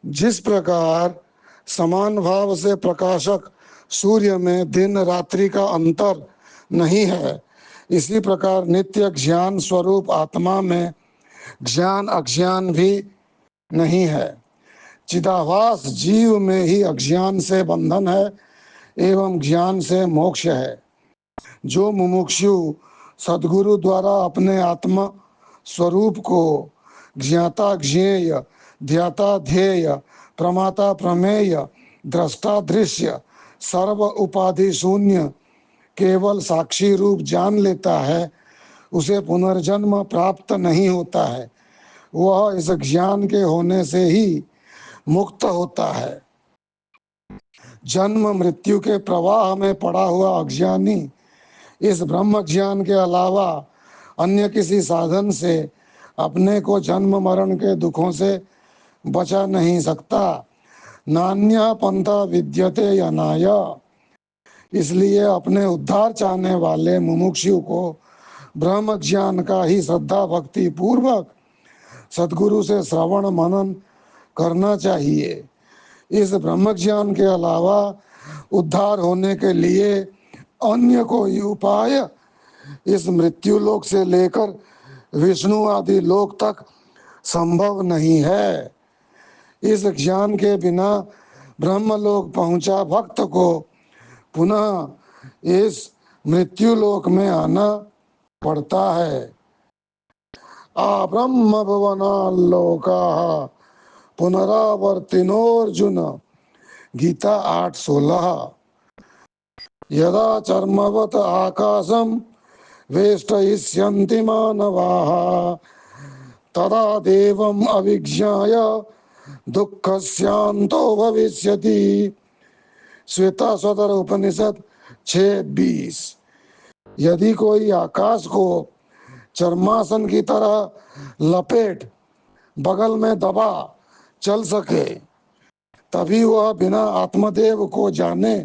जिस प्रकार समान भाव से प्रकाशक सूर्य में दिन रात्रि का अंतर नहीं है, इसी प्रकार नित्य ज्ञान स्वरूप आत्मा में ज्ञान अज्ञान भी नहीं है। चिदाभास जीव में ही अज्ञान से बंधन है एवं ज्ञान से मोक्ष है। जो मुमुक्षु सद्गुरु द्वारा अपने आत्मा स्वरूप को ज्ञाता ज्ञेय, ध्याता ध्येय, प्रमाता प्रमेय, दृष्टा दृश्य, सर्व उपाधि शून्य केवल साक्षी रूप जान लेता है, उसे पुनर्जन्म प्राप्त नहीं होता है। वह इस ज्ञान के होने से ही मुक्त होता है। जन्म मृत्यु के प्रवाह में पड़ा हुआ अज्ञानी इस ब्रह्म ज्ञान के अलावा अन्य किसी साधन से अपने को जन्म मरण के दुखों से बचा नहीं सकता। नान्य पंथा विद्यते यनाय। इसलिए अपने उद्धार चाहने वाले मुमुक्षु को ब्रह्म ज्ञान का ही श्रद्धा भक्ति पूर्वक सद्गुरु से श्रवण मनन करना चाहिए। इस ब्रह्म ज्ञान के अलावा उद्धार होने के लिए अन्य कोई उपाय इस मृत्यु लोक से लेकर विष्णु आदि लोक तक संभव नहीं है। इस ज्ञान के बिना ब्रह्मलोक पहुंचा भक्त को पुनः इस मृत्यु लोक में आना पड़ता है। आ ब्रह्म भुवनाल्लोका पुनरावर्तिनोर्जुन, गीता 8:16। यदा चर्मवत आकाशम वेष्टयिष्यन्ति मानवाः तदा देवम् अविज्ञाय दुःखस्यान्तो भविष्यति। श्वेताश्वतर उपनिषद 6:20। यदि कोई आकाश को चर्मासन की तरह लपेट बगल में दबा चल सके, तभी वह बिना आत्मदेव को जाने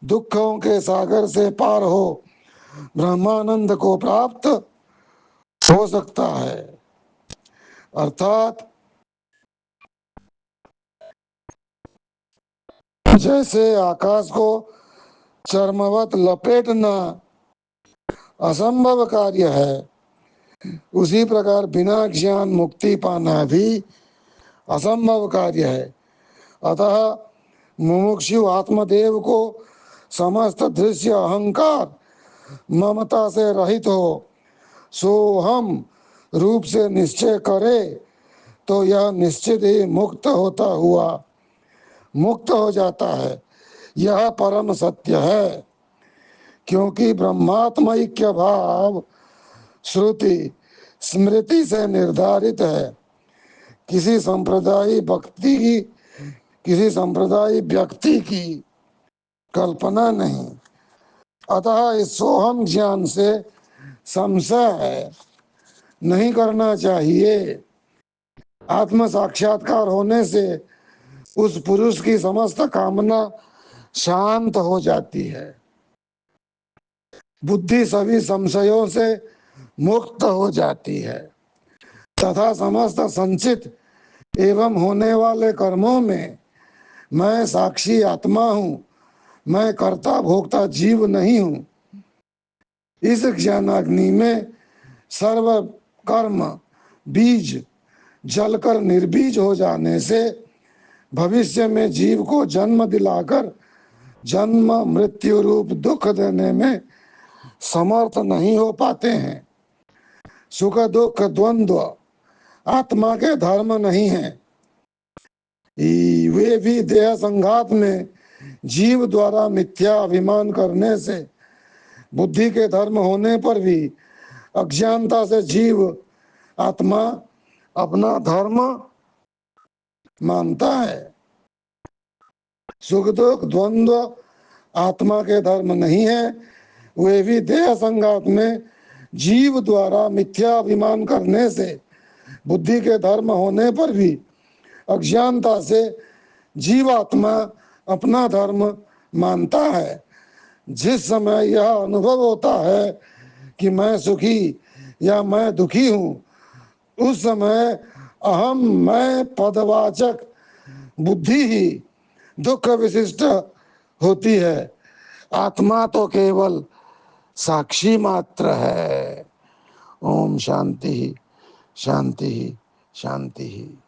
दुखों के सागर से पार हो ब्रह्मानंद को प्राप्त हो सकता है। अर्थात जैसे आकाश को चर्मवत लपेटना असंभव कार्य है, उसी प्रकार बिना ज्ञान मुक्ति पाना भी असंभव कार्य है। अतः मुमुक्षु आत्मदेव को समस्त दृश्य अहंकार ममता से रहित हो सोहम रूप से निश्चय करे तो यह निश्चित ही मुक्त होता हुआ मुक्त हो जाता है। यह परम सत्य है, क्योंकि ब्रह्मात्मैक्य भाव श्रुति स्मृति से निर्धारित है। किसी संप्रदाय व्यक्ति की कल्पना नहीं। अतः इस सोहम ज्ञान से संशय नहीं करना चाहिए। आत्म साक्षात्कार होने से उस पुरुष की समस्त कामना शांत हो जाती है। बुद्धि सभी संशयों से मुक्त हो जाती है तथा समस्त संचित एवं होने वाले कर्मों में मैं साक्षी आत्मा हूँ, मैं कर्ता भोक्ता जीव नहीं हूँ, इस ज्ञानाग्नि में सर्व कर्म बीज जलकर निर्बीज हो जाने से भविष्य में जीव को जन्म दिलाकर जन्म मृत्यु रूप दुख देने में समर्थ नहीं हो पाते हैं। सुख दुख द्वंद्व आत्मा के धर्म नहीं है। वे भी देह संघात में जीव द्वारा मिथ्या अभिमान करने से बुद्धि के धर्म होने पर भी अज्ञानता से जीव आत्मा अपना धर्म मानता है। सुख दुख द्वंद्व आत्मा के धर्म नहीं है। वे भी देह संघात में जीव द्वारा मिथ्या अभिमान करने से बुद्धि के धर्म होने पर भी अज्ञानता से जीवात्मा अपना धर्म मानता है। जिस समय यह अनुभव होता है कि मैं सुखी या मैं दुखी हूँ, उस समय अहम मैं पदवाचक बुद्धि ही दुख विशिष्ट होती है, आत्मा तो केवल साक्षी मात्र है। ओम शांति शांति शांति।